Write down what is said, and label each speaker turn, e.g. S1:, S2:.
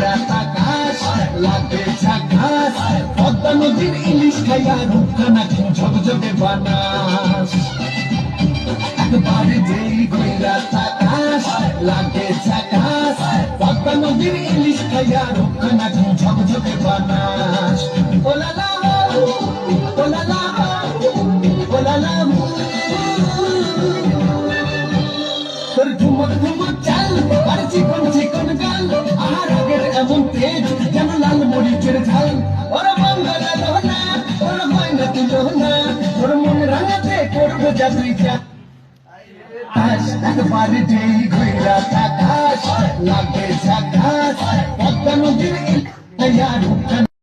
S1: কইরা তাকাস লাগে ঝাকাস পদ্মা নদীর ইলিশ খাইয়া রূপখানা ঝকঝকে বানাস একবারে যেই কইরা তাকাস লাগে ঝাকাস পদ্মা নদীর ইলিশ খাইয়া রূপখানা ঝকঝকে বানাস ওলালা ওলালা ওলালা তোর ঝুমক ঝুমক চাল আর চিকন চিকন গাল আর আগের এমন তেজ যেন লাল মরিচের ঝাল ওর বাংলা লোনা ওর ময়না তুলোনা ওর মন রাঙাতে করবো যাত্রী আকাশ একবারে যেই ঘুরা আকাশ লাগে ঝাকাস পদ্মা নদীর